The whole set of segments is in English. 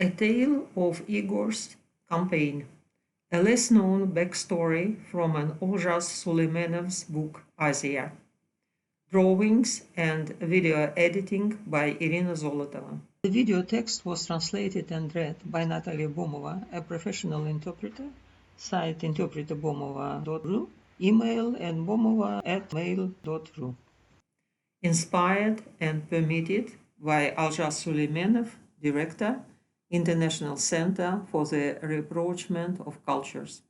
A Tale of Igor's Campaign, a less-known backstory from an Oljas Suleimanov's book Asia. Drawings and video editing by Irina Zolotova. The video text was translated and read by Natalia Bomova, a professional interpreter, site interpreterbomova.ru, email and bomova@mail.ru. Inspired and permitted by Aljas Suleimanov, Director, International Center for the Rapprochement of Cultures.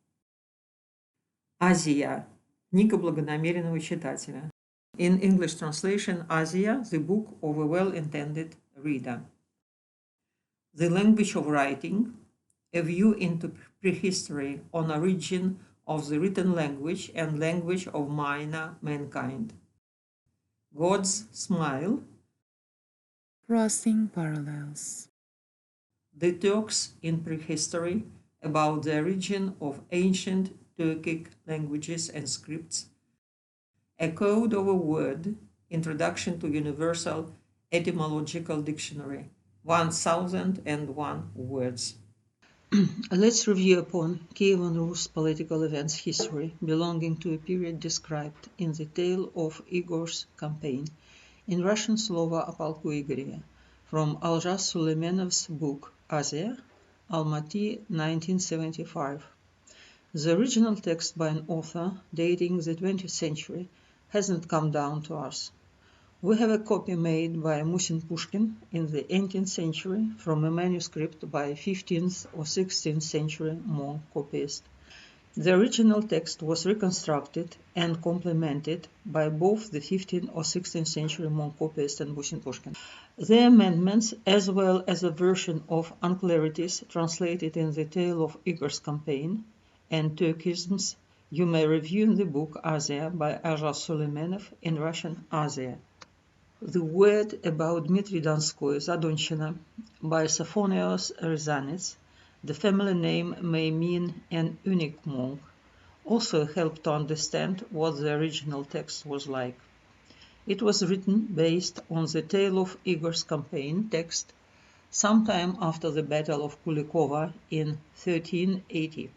Азия. Книга благонамеренного читателя. In English translation, Asia, the book of a well-intended reader. The language of writing, a view into prehistory on origin of the written language and language of minor mankind. God's smile. Crossing parallels. The Turks in prehistory, about the origin of ancient Turkic languages and scripts. A Code of a Word, Introduction to Universal Etymological Dictionary, 1001 words. Let's review upon Kievan Rus political events history belonging to a period described in the Tale of Igor's Campaign in Russian Slova o Polku Igoria from Aljas Suleimanov's book Asia, Almaty, 1975. The original text by an author dating the 20th century hasn't come down to us. We have a copy made by Musin Pushkin in the 18th century from a manuscript by a 15th or 16th century monk copyist. The original text was reconstructed and complemented by both the 15th or 16th century monk copyist and Musin Pushkin. The amendments, as well as a version of unclarities translated in the Tale of Igor's Campaign, and Turkisms, you may review in the book Asia by Aljas Suleimanov in Russian Asia. The word about Dmitry Donskoy Zadonchina by Sophonios Rязанец, the family name may mean an unique monk, also helped to understand what the original text was like. It was written based on the Tale of Igor's Campaign text sometime after the Battle of Kulikovo in 1380.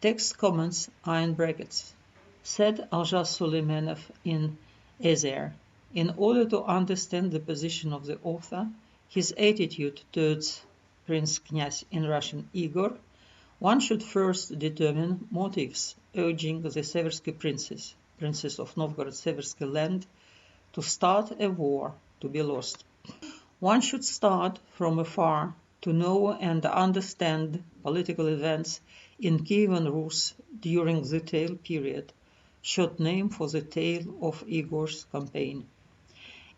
Text comments are in brackets. Said Aljas Suleimanov in Asia. In order to understand the position of the author, his attitude towards Prince Knyaz in Russian Igor, one should first determine motives urging the Seversky princes of Novgorod-Seversky land, to start a war to be lost. One should start from afar to know and understand political events in Kievan Rus during the Tale period, short name for the Tale of Igor's Campaign.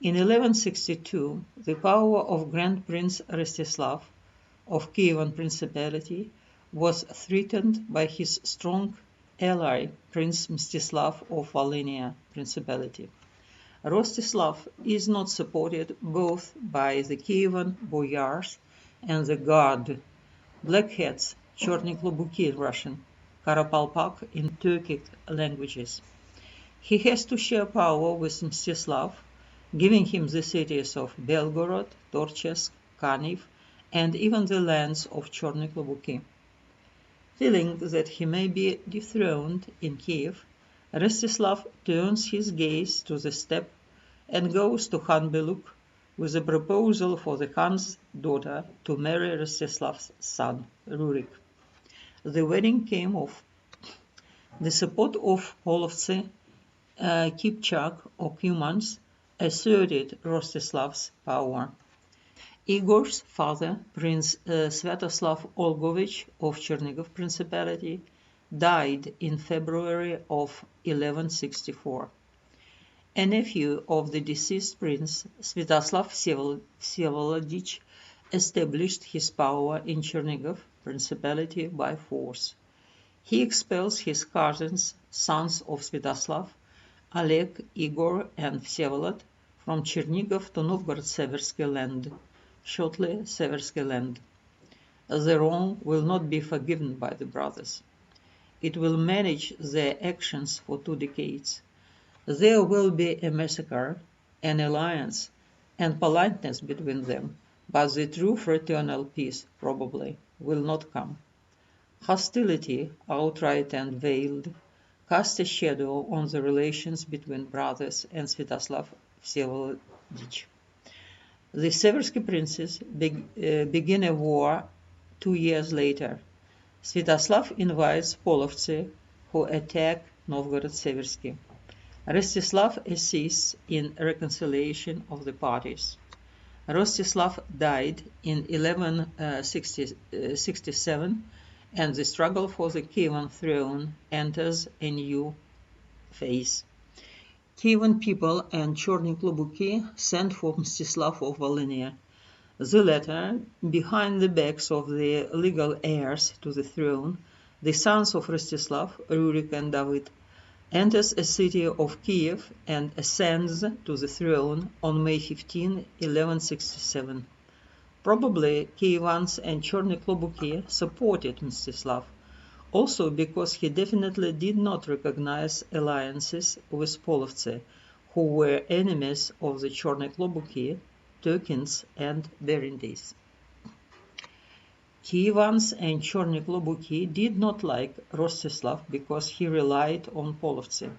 In 1162, the power of Grand Prince Rostislav of Kievan Principality was threatened by his strong ally Prince Mstislav of Volhynia Principality. Rostislav is not supported both by the Kievan boyars and the Guard, Blackheads, Черные Клобуки in Russian, Karapalpak in Turkic languages. He has to share power with Mstislav, giving him the cities of Belgorod, Torchesk, Kaniv, and even the lands of Черные Клобуки. Feeling that he may be dethroned in Kiev, Rostislav turns his gaze to the steppe and goes to Khan Beluk with a proposal for the Khan's daughter to marry Rostislav's son, Rurik. The wedding came off. The support of Polovtsi, Kipchak or Cumans asserted Rostislav's power. Igor's father, Prince Sviatoslav Olgovich of Chernigov Principality, died in February of 1164. A nephew of the deceased prince, Sviatoslav Vsevolodich, established his power in Chernigov Principality by force. He expels his cousins, sons of Sviatoslav, Oleg, Igor, and Vsevolod, from Chernigov to Novgorod-Seversky land, shortly Seversky land. The wrong will not be forgiven by the brothers. It will manage their actions for 2 decades. There will be a massacre, an alliance, and politeness between them, but the true fraternal peace probably will not come. Hostility, outright and veiled, cast a shadow on the relations between brothers and Sviatoslav Vsevolodich. The Seversky princes begin a war 2 years later. Sviatoslav invites Polovtsi, who attack Novgorod-Seversky. Rostislav assists in reconciliation of the parties. Rostislav died in 1167, and the struggle for the Kievan throne enters a new phase. Kievan people and Chorny Klobuki sent for Mstislav of Volhynia. The latter, behind the backs of the legal heirs to the throne, the sons of Rostislav, Rurik and David, enters a city of Kiev and ascends to the throne on May 15, 1167. Probably Kievans and Chorny Klobuki supported Mstislav, also because he definitely did not recognize alliances with Polovtsi, who were enemies of the Chorny Klobuki, Turkins and Berendys. Kievans and Chorny Klobuki did not like Rostislav because he relied on Polovtsi.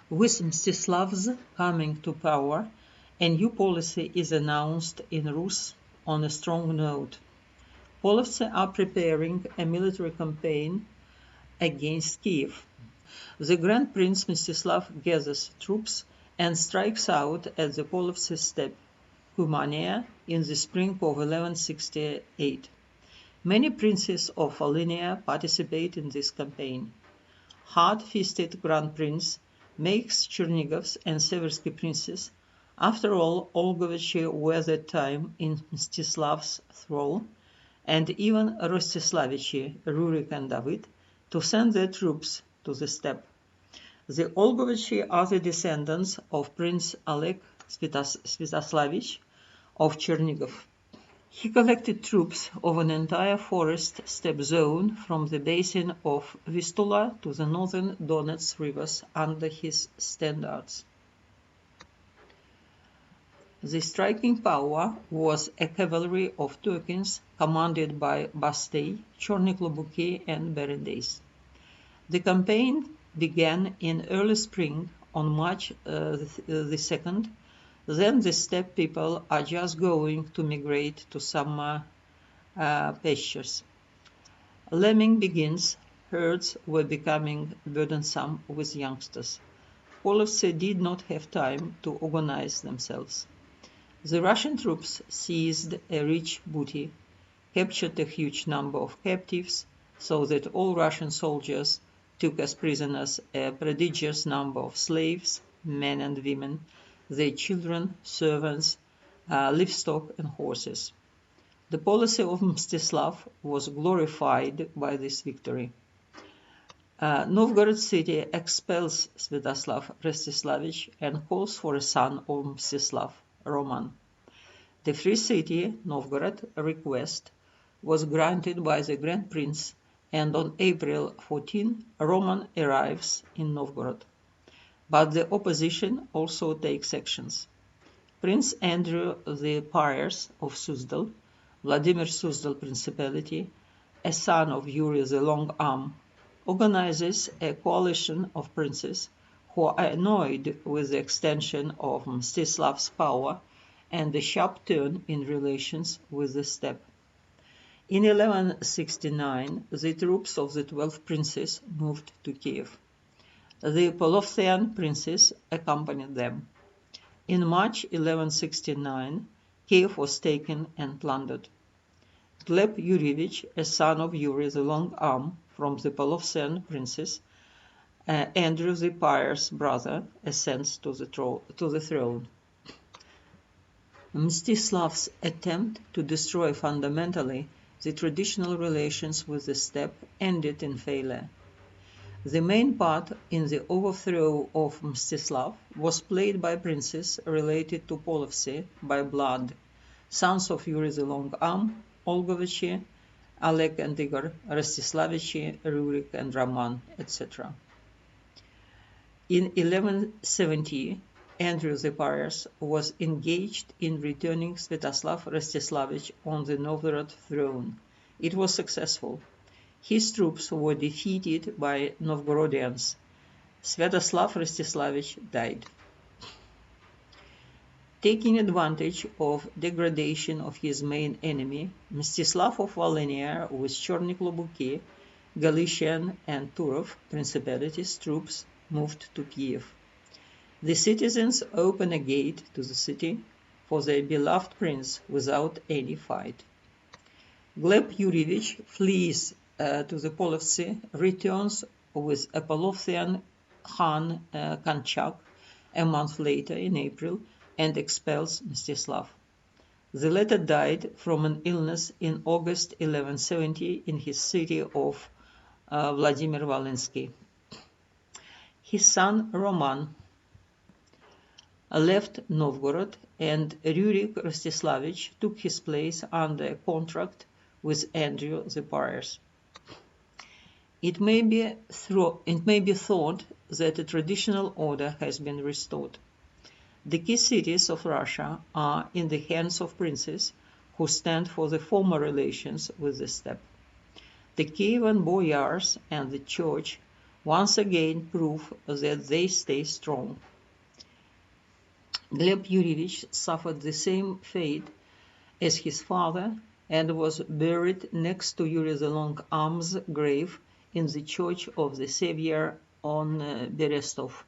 With Mstislav's coming to power, a new policy is announced in Rus on a strong note. Polovtsi are preparing a military campaign against Kiev. The Grand Prince Mstislav gathers troops and strikes out at the Polovtsi steppe, Kumania, in the spring of 1168. Many princes of Volhynia participate in this campaign. Hard-fisted Grand Prince makes Chernigovs and Seversky princes. After all, Olgovichi were at that time in Mstislav's thrall, and even Rostislavichi, Rurik and David, to send their troops to the steppe. The Olgovichi are the descendants of Prince Oleg Sviatoslavich of Chernigov. He collected troops of an entire forest steppe zone from the basin of Vistula to the northern Donets rivers under his standards. The striking power was a cavalry of Turkins commanded by Bastei, Chorny Klobuki and Berendys. The campaign began in early spring on March the 2nd. Then the steppe people are just going to migrate to summer pastures. Lambing begins, herds were becoming burdensome with youngsters. Polovtsi did not have time to organize themselves. The Russian troops seized a rich booty, captured a huge number of captives, so that all Russian soldiers took as prisoners a prodigious number of slaves, men and women, their children, servants, livestock and horses. The policy of Mstislav was glorified by this victory. Novgorod city expels Sviatoslav Rostislavic and calls for a son of Mstislav, Roman. The free city, Novgorod, request was granted by the Grand Prince, and on April 14, Roman arrives in Novgorod. But the opposition also takes actions. Prince Andrew the Pious of Suzdal, Vladimir Suzdal Principality, a son of Yuri the Long Arm, organizes a coalition of princes who are annoyed with the extension of Mstislav's power and the sharp turn in relations with the steppe. In 1169, the troops of the 12 princes moved to Kiev. The Polovtsian princes accompanied them. In March 1169, Kiev was taken and plundered. Gleb Yurievich, a son of Yuri the Long Arm from the Polovtsian princes, Andrew the Pious brother, ascends to the throne. Mstislav's attempt to destroy fundamentally the traditional relations with the steppe ended in failure. The main part in the overthrow of Mstislav was played by princes related to Polovtsi by blood, sons of Yuri the Long Arm, Olgovichi, Oleg and Igor, Rostislavichi, Rurik and Roman, etc. In 1170, Andrew the Pious was engaged in returning Svetoslav Rostislavich on the Novgorod throne. It was successful. His troops were defeated by Novgorodians. Svetoslav Rostislavich died. Taking advantage of degradation of his main enemy, Mstislav of Volhynia with Cherny Klobuki, Galician and Turov principalities troops moved to Kiev. The citizens opened a gate to the city for their beloved prince without any fight. Gleb Yurievich flees to the Polovtsi, returns with Apollothian Khan Kanchak a month later in April and expels Mstislav. The latter died from an illness in August 1170 in his city of Vladimir Volhynsky. His son Roman left Novgorod, and Rurik Rostislavich took his place under a contract with Andrew the Pious. It may be thought that a traditional order has been restored. The key cities of Russia are in the hands of princes who stand for the former relations with the steppe. The Kievan boyars and the church once again prove that they stay strong. Gleb Yurievich suffered the same fate as his father and was buried next to Yuri the Long Arm's grave in the Church of the Savior on Berestov.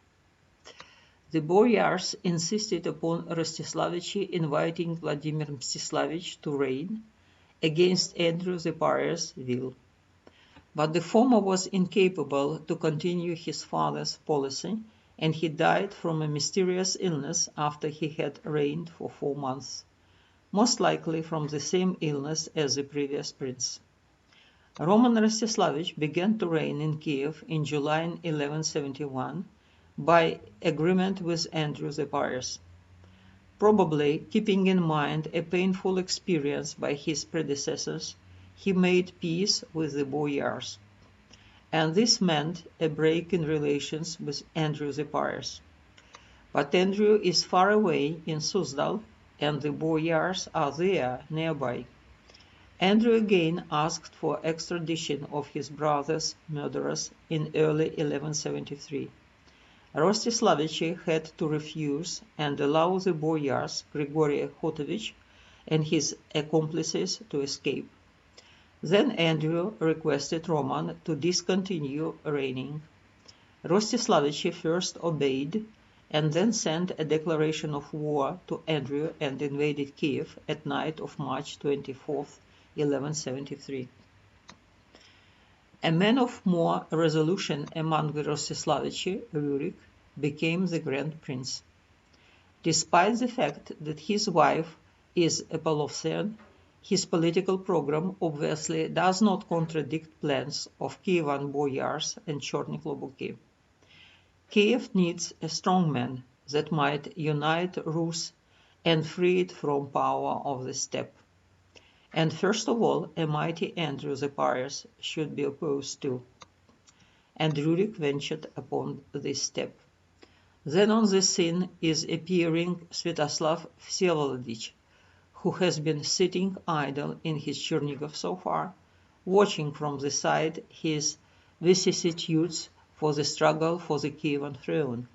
The boyars insisted upon Rostislavich inviting Vladimir Mstislavich to reign against Andrew the Pious' will. But the former was incapable to continue his father's policy, and he died from a mysterious illness after he had reigned for 4 months, most likely from the same illness as the previous prince. Roman Rostislavich began to reign in Kiev in July 1171 by agreement with Andrew the Pious. Probably keeping in mind a painful experience by his predecessors, he made peace with the boyars, and this meant a break in relations with Andrew the Pious. But Andrew is far away in Suzdal, and the boyars are there nearby. Andrew again asked for extradition of his brother's murderers in early 1173. Rostislavich had to refuse and allow the boyars Grigory Khotovich and his accomplices to escape. Then Andrew requested Roman to discontinue reigning. Rostislavich first obeyed and then sent a declaration of war to Andrew and invaded Kiev at night of March 24, 1173. A man of more resolution among the Rostislavichi, Rurik, became the Grand Prince. Despite the fact that his wife is a Polovtsian, his political program obviously does not contradict plans of Kievan boyars and Cherny Klobuki. Kiev needs a strong man that might unite Rus and free it from power of the steppe. And first of all, a mighty Andrew the Pious should be opposed to. And Rurik ventured upon this step. Then on the scene is appearing Svetoslav Vsevolodych, who has been sitting idle in his Chernigov so far, watching from the side his vicissitudes for the struggle for the Kievan throne,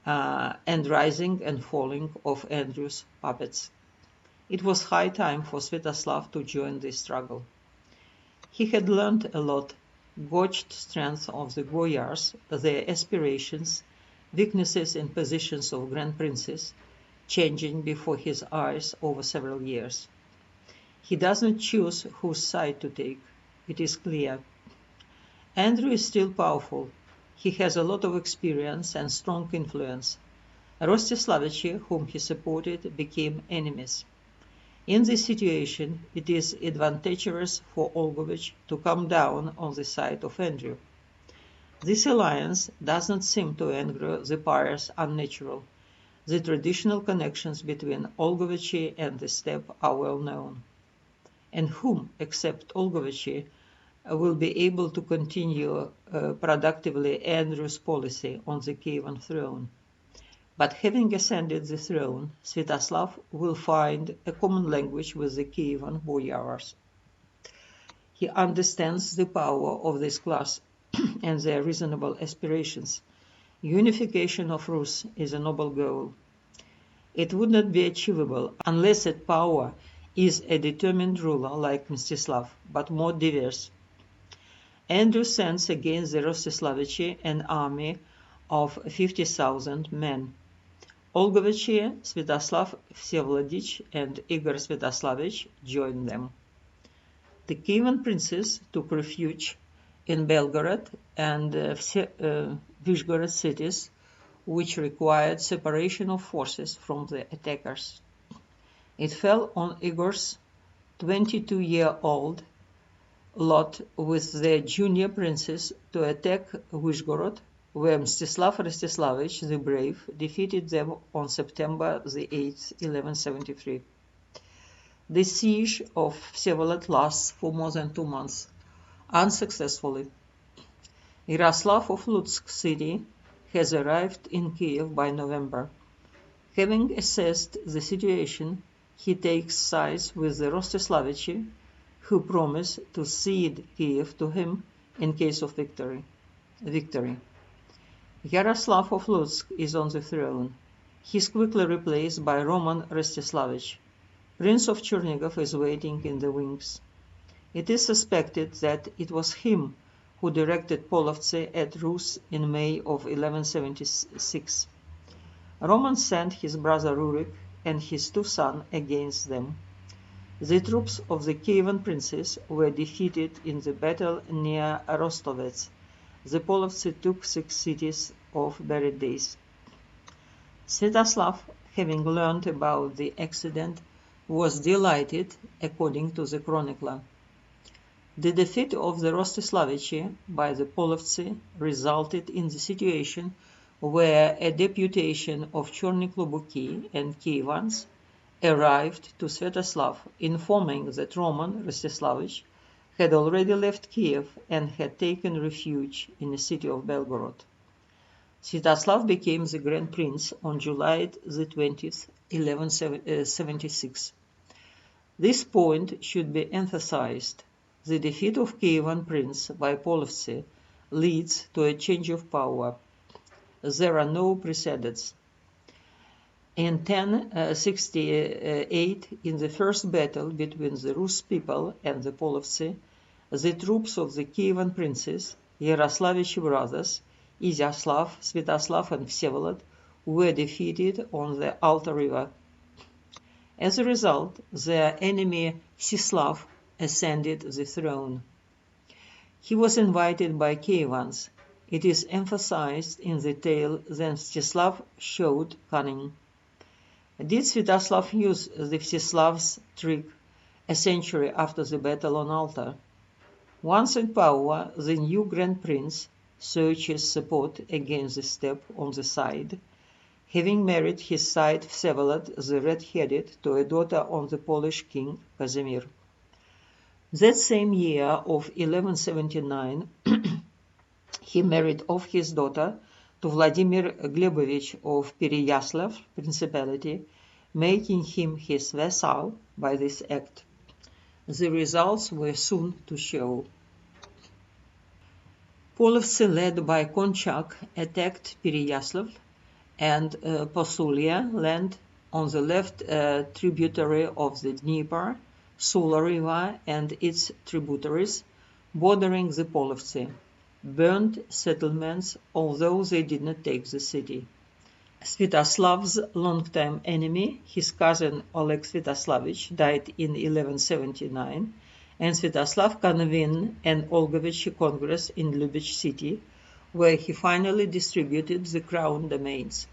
and rising and falling of Andrew's puppets. It was high time for Svetoslav to join this struggle. He had learned a lot, gauged strength of the boyars, their aspirations, weaknesses and positions of grand princes, changing before his eyes over several years. He doesn't choose whose side to take, it is clear. Andrew is still powerful. He has a lot of experience and strong influence. Rostislavichi, whom he supported, became enemies. In this situation, it is advantageous for Olgovich to come down on the side of Andrew. This alliance does not seem to Andrew the Pious unnatural. The traditional connections between Olgovichi and the steppe are well known. And whom, except Olgovichi, will be able to continue productively Andrew's policy on the Kievan throne? But having ascended the throne, Sviatoslav will find a common language with the Kievan boyars. He understands the power of this class and their reasonable aspirations. Unification of Rus is a noble goal. It would not be achievable unless that power is a determined ruler like Mstislav, but more diverse. Andrew sends against the Rostislavichi an army of 50,000 men. Olgovichi, Sviatoslav Vsevolodich, and Igor Sviatoslavich joined them. The Kievan princes took refuge in Belgorod and Vyshgorod cities, which required separation of forces from the attackers. It fell on Igor's 22-year-old lot with the junior princes to attack Vyshgorod, where Mstislav Rostislavich the Brave defeated them on September the 8th, 1173. The siege of Vsevolod lasts for more than 2 months, unsuccessfully. Yaroslav of Lutsk city has arrived in Kiev by November. Having assessed the situation, he takes sides with the Rostislavichi, who promise to cede Kiev to him in case of victory. Yaroslav of Lutsk is on the throne. He is quickly replaced by Roman Rostislavich. Prince of Chernigov is waiting in the wings. It is suspected that it was him who directed Polovtsi at Rus in May of 1176. Roman sent his brother Rurik and his 2 sons against them. The troops of the Kievan princes were defeated in the battle near Rostovets. The Polovtsi took 6 cities of buried days. Sviatoslav, having learned about the accident, was delighted, according to the chronicler. The defeat of the Rostislavichi by the Polovtsi resulted in the situation where a deputation of Cherny Klobuki and Kievans arrived to Sviatoslav, informing that Roman Rostislavich had already left Kiev and had taken refuge in the city of Belgorod. Sviatoslav became the Grand Prince on July the 20th, 1176. This point should be emphasized. The defeat of Kievan prince by Polovtsi leads to a change of power. There are no precedents. In 1068, in the first battle between the Rus people and the Polovtsi, the troops of the Kievan princes, Yaroslavich brothers, Izyaslav, Sviatoslav, and Vsevolod, were defeated on the Alta River. As a result, their enemy Mstislav ascended the throne. He was invited by Kievans. It is emphasized in the tale that Mstislav showed cunning. Did Sviatoslav use the Mstislav's trick a century after the battle on Alta? Once in power, the new Grand Prince searches support against the steppe on the side, having married his side Vsevolod the Red-Headed to a daughter of the Polish king Casimir. That same year of 1179, he married off his daughter to Vladimir Glebovich of Pereyaslav Principality, making him his vassal by this act. The results were soon to show. Polovtsi, led by Konchak, attacked Pereyaslav and Posulia land on the left tributary of the Dnieper, Sula River and its tributaries, bordering the Polovtsi, burned settlements, although they did not take the city. Sviatoslav's longtime enemy, his cousin Oleg Sviatoslavich, died in 1179, and Sviatoslav convened an Olgovich Congress in Lubech city, where he finally distributed the crown domains.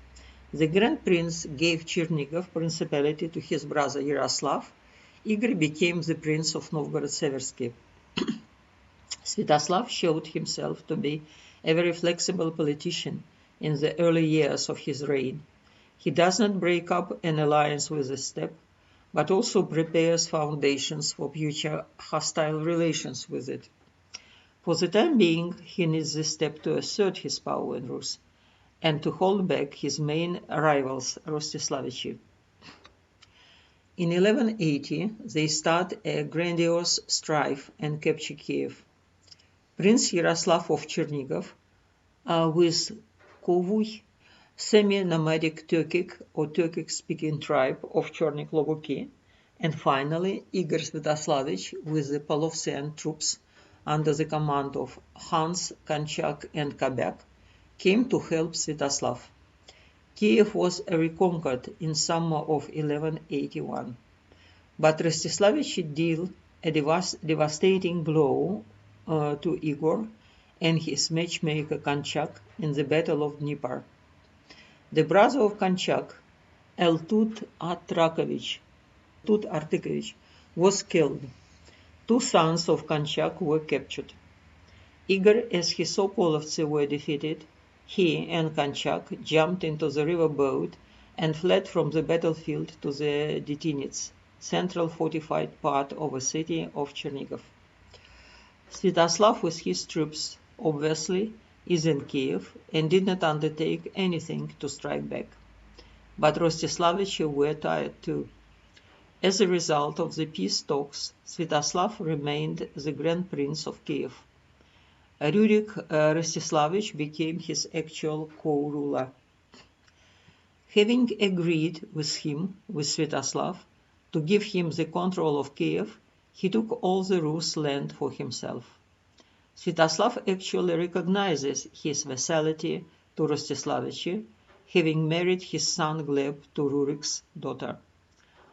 The Grand Prince gave Chernigov Principality to his brother Yaroslav. Igor became the Prince of Novgorod-Seversky. Sviatoslav showed himself to be a very flexible politician in the early years of his reign. He does not break up an alliance with the steppe, but also prepares foundations for future hostile relations with it. For the time being, he needs the steppe to assert his power in Rus. and to hold back his main rivals, Rostislavichi. In 1180, they start a grandiose strife and capture Kiev. Prince Yaroslav of Chernigov, with Kovui, semi-nomadic Turkic or Turkic-speaking tribe of Cherny Klobuki, and finally Igor Sviatoslavich with the Polovtsian troops under the command of Hans, Konchak, and Kabyak, came to help Sviatoslav. Kiev was reconquered in summer of 1181, but Rostislavichi dealt a devastating blow to Igor and his matchmaker Konchak in the Battle of Dnieper. The brother of Konchak, Eltut Artakovich, was killed. Two sons of Konchak were captured. Igor, as he saw Polovtsi were defeated, he and Konchak jumped into the river boat and fled from the battlefield to the Detinets, central fortified part of the city of Chernigov. Sviatoslav with his troops, obviously, is in Kiev and did not undertake anything to strike back. But Rostislavichi were tired too. As a result of the peace talks, Sviatoslav remained the Grand Prince of Kiev. Rurik Rostislavich became his actual co-ruler. Having agreed with Sviatoslav, to give him the control of Kiev, he took all the Rus land for himself. Sviatoslav actually recognizes his vassality to Rostislavichi, having married his son Gleb to Rurik's daughter.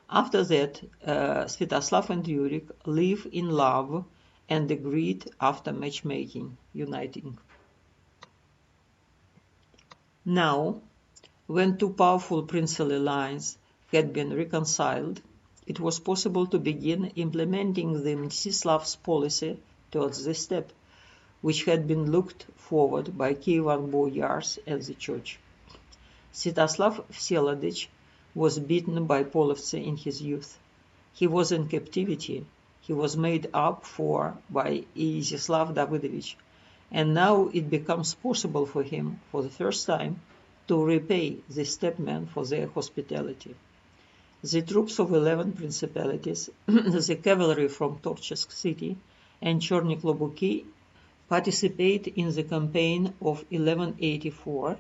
After that, Sviatoslav and Rurik live in love and agreed after matchmaking, uniting. Now, when two powerful princely lines had been reconciled, it was possible to begin implementing the Mstislav's policy towards this step, which had been looked forward by Kievan boyars at the church. Sviatoslav Vsevolodych was beaten by Polovtsi in his youth. He was in captivity. He was made up for by Iziaslav Davidovich, and now it becomes possible for him, for the first time, to repay the stepmen for their hospitality. The troops of 11 principalities, the cavalry from Torchsk city and Cherny Klobuki, participate in the campaign of 1184,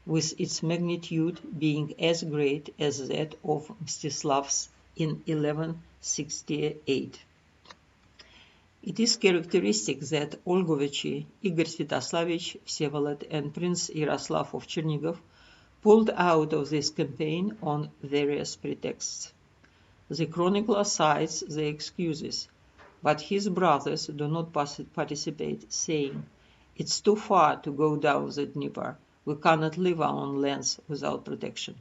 with its magnitude being as great as that of Mstislav's in 1168. It is characteristic that Olgovichi, Igor Sviatoslavich, Vsevolod, and Prince Yaroslav of Chernigov pulled out of this campaign on various pretexts. The chronicler cites the excuses, but his brothers do not participate, saying, "It's too far to go down the Dnieper. We cannot leave our own lands without protection."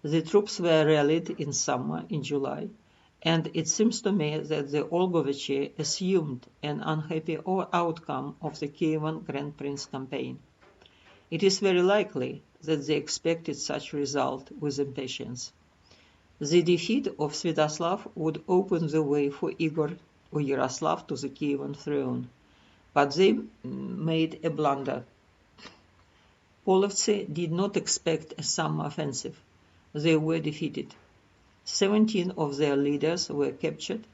The troops were rallied in summer, in July, and it seems to me that the Olgovichi assumed an unhappy outcome of the Kievan Grand Prince campaign. It is very likely that they expected such result with impatience. The defeat of Sviatoslav would open the way for Igor or Yaroslav to the Kievan throne, but they made a blunder. Polovtsi did not expect a summer offensive. They were defeated. 17 of their leaders were captured,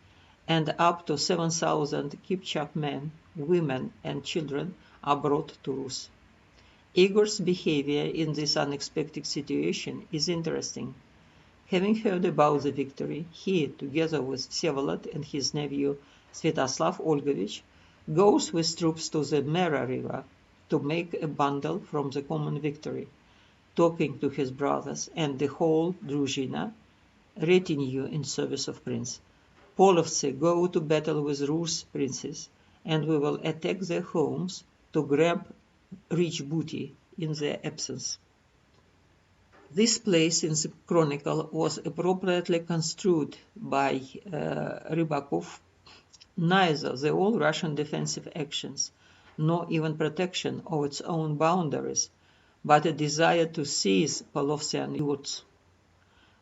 and up to 7,000 Kipchak men, women, and children are brought to Rus. Igor's behavior in this unexpected situation is interesting. Having heard about the victory, he, together with Vsevolod and his nephew Sviatoslav Olgovich, goes with troops to the Mera River to make a bundle from the common victory, talking to his brothers and the whole druzhina, retinue in service of Prince. Polovtsi go to battle with Rus princes, and we will attack their homes to grab rich booty in their absence. This place in the chronicle was appropriately construed by Rybakov. Neither the all-Russian defensive actions, nor even protection of its own boundaries, but a desire to seize Polovtsian youths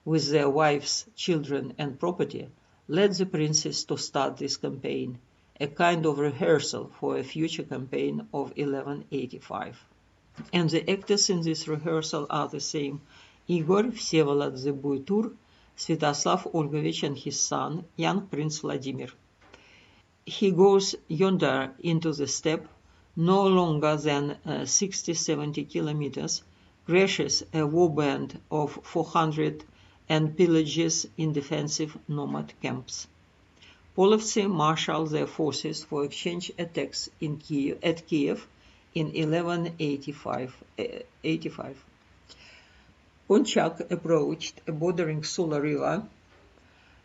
with their wives, children, and property, led the princes to start this campaign, a kind of rehearsal for a future campaign of 1185. and the actors in this rehearsal are the same: Igor, Всеволод the boy Tur, Svetoslav Olgovich and his son, young Prince Vladimir. He goes yonder into the steppe, no longer than 60-70 kilometers, crashes a warband of 400 and pillages in defensive nomad camps. Polovtsy marshaled their forces for exchange attacks at Kiev in 1185. Konchak approached a bordering Sula river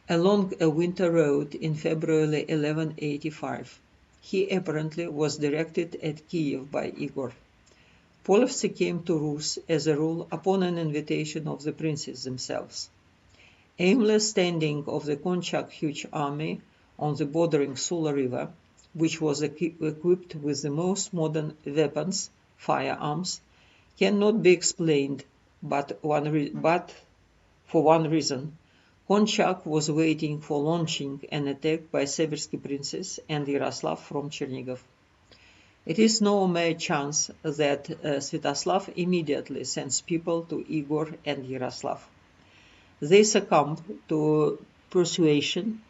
along a winter road in February 1185. He apparently was directed at Kiev by Igor. Polovtsy came to Rus, as a rule, upon an invitation of the princes themselves. Aimless standing of the Konchak huge army on the bordering Sula river, which was equipped with the most modern weapons, firearms, cannot be explained but for one reason. Konchak was waiting for launching an attack by Seversky princes and Yaroslav from Chernigov. It is no mere chance that Svetoslav immediately sends people to Igor and Yaroslav. They succumb to persuasion,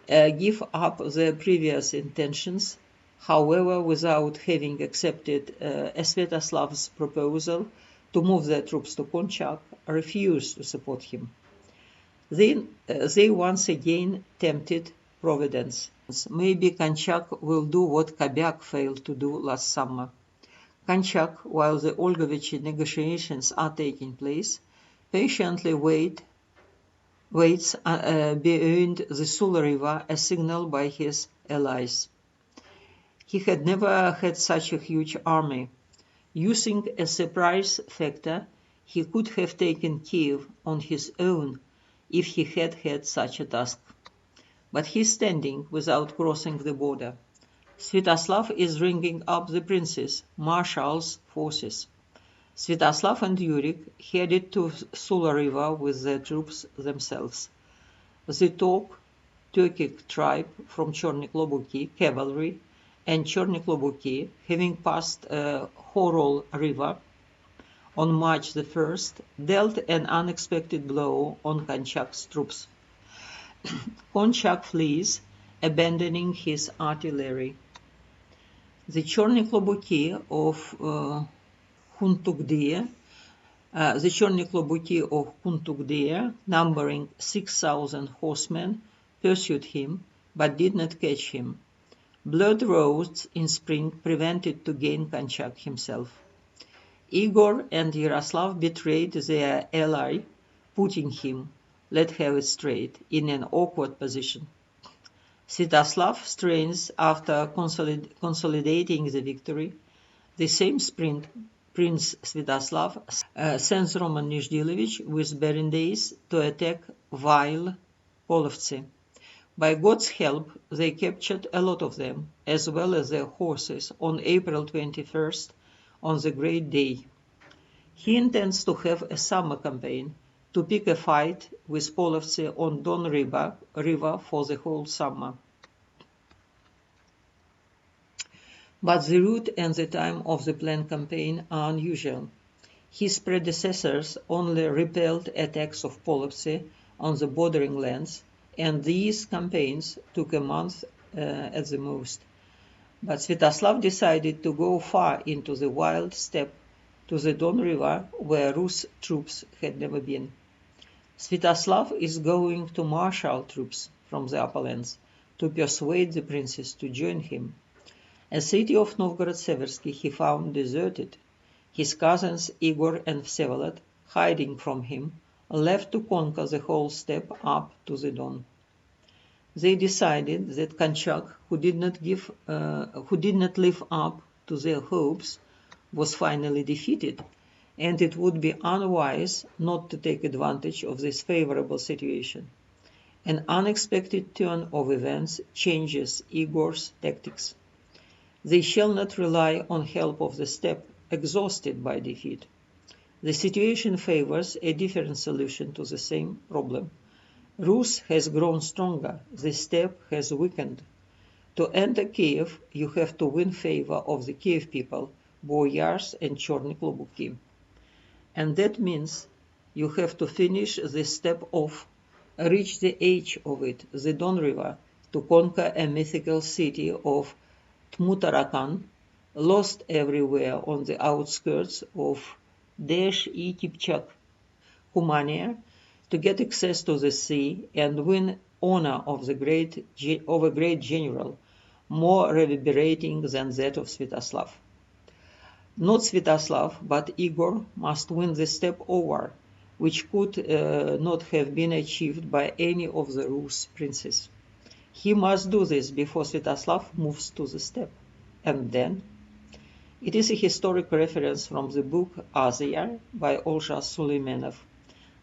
give up their previous intentions, however, without having accepted Sviatoslav's proposal to move their troops to Konchak, refuse to support him. They once again tempted Providence. Maybe Konchak will do what Kobyak failed to do last summer. Konchak, while the Olgovich negotiations are taking place, patiently waits beyond the Sula river, as signaled by his allies. He had never had such a huge army. Using a surprise factor, he could have taken Kiev on his own if he had had such a task. But he is standing without crossing the border. Svetoslav is ringing up the princes, marshals, forces. Svetoslav and Yurik headed to Sula river with their troops themselves. The Turkic tribe from Chorny-Klobuki, cavalry, and Chorny-Klobuki, having passed Horol river on March the 1st, dealt an unexpected blow on Konchak's troops. Konchak flees, abandoning his artillery. The Chorny-Klobuki of Khuntugdie, numbering 6,000 horsemen, pursued him, but did not catch him. Blood roads in spring prevented to gain Konchak himself. Igor and Yaroslav betrayed their ally, putting him, let's have it straight, in an awkward position. Svetoslav strains after consolidating the victory. The same sprint, Prince Svetoslav sends Roman Nezhdilovich with Berendais to attack Vail Polovtsy. By God's help, they captured a lot of them, as well as their horses, on April 21st, on the great day. He intends to have a summer campaign, to pick a fight with Polovtsy on Don river for the whole summer. But the route and the time of the planned campaign are unusual. His predecessors only repelled attacks of Polovtsy on the bordering lands, and these campaigns took a month at the most. But Svetoslav decided to go far into the wild steppe, to the Don river, where Rus troops had never been. Svetoslav is going to marshal troops from the upperlands to persuade the princes to join him. A city of Novgorod-Seversky he found deserted. His cousins Igor and Vsevolod, hiding from him, left to conquer the whole steppe up to the Don. They decided that Konchak, who did not live up to their hopes, was finally defeated, and it would be unwise not to take advantage of this favorable situation. An unexpected turn of events changes Igor's tactics. They shall not rely on help of the steppe, exhausted by defeat. The situation favors a different solution to the same problem. Rus has grown stronger, the steppe has weakened. To enter Kiev, you have to win favor of the Kiev people, Boyars, and Chorny Klobuki. And that means you have to finish the step of reach the edge of it, the Don River, to conquer a mythical city of Tmutarakan, lost everywhere on the outskirts of Desh-e-Kipchak, Kumania, to get access to the sea and win honor of a great general, more reverberating than that of Svetoslav. Not Svetoslav, but Igor must win the step over, which could not have been achieved by any of the Rus princes. He must do this before Svetoslav moves to the step. And then? It is a historic reference from the book Azyar by Olzha Suleimanov,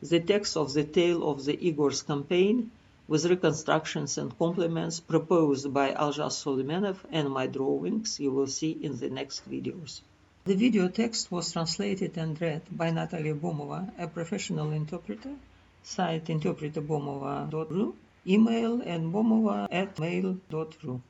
the text of the tale of the Igor's campaign, with reconstructions and complements proposed by Olzha Suleimanov and my drawings you will see in the next videos. The video text was translated and read by Natalia Bomova, a professional interpreter, site interpreterbomova.ru, email and bomova@mail.ru.